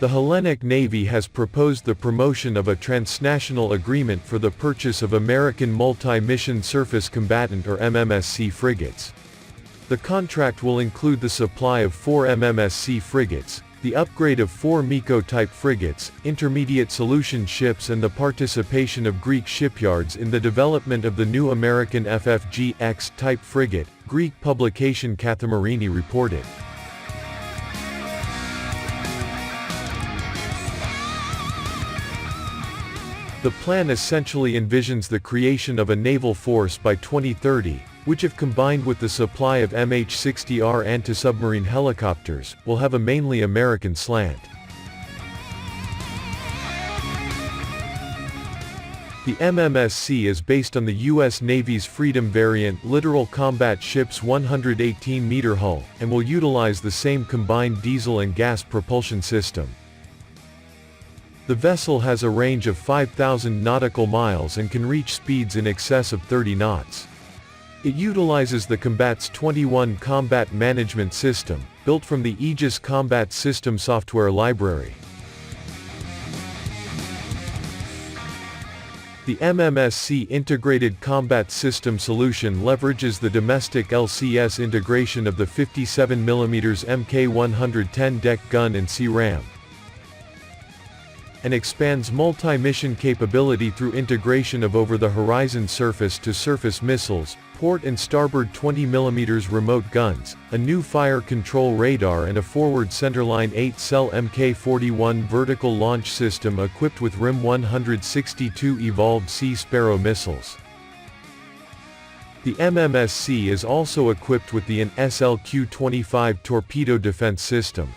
The Hellenic Navy has proposed the promotion of a transnational agreement for the purchase of American Multi-Mission Surface Combatant or MMSC frigates. The contract will include the supply of 4 MMSC frigates, the upgrade of 4 Meko-type frigates, intermediate solution ships and the participation of Greek shipyards in the development of the new American FFG X-type frigate, Greek publication Kathimerini reported. The plan essentially envisions the creation of a naval force by 2030, which if combined with the supply of MH-60R anti-submarine helicopters, will have a mainly American slant. The MMSC is based on the U.S. Navy's Freedom variant littoral combat ship's 118-meter hull, and will utilize the same combined diesel and gas propulsion system. The vessel has a range of 5,000 nautical miles and can reach speeds in excess of 30 knots. It utilizes the Combat's 21 Combat Management System, built from the Aegis Combat System software library. The MMSC Integrated Combat System solution leverages the domestic LCS integration of the 57mm Mk110 deck gun and C-RAM, and expands multi-mission capability through integration of over-the-horizon surface-to-surface missiles, port and starboard 20mm remote guns, a new fire control radar and a forward centerline 8-cell Mk-41 vertical launch system equipped with RIM 162 evolved Sea Sparrow missiles. The MMSC is also equipped with the SLQ-25 torpedo defense system.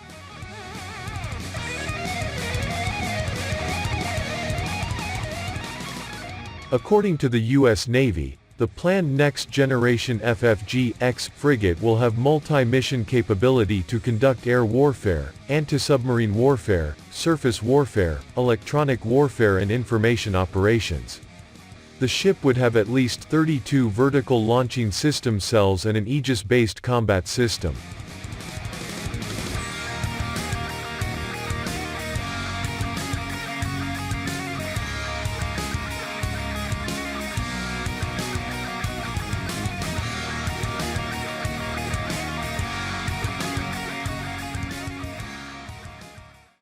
According to the U.S. Navy, the planned next-generation FFG-X frigate will have multi-mission capability to conduct air warfare, anti-submarine warfare, surface warfare, electronic warfare and information operations. The ship would have at least 32 vertical launching system cells and an Aegis-based combat system.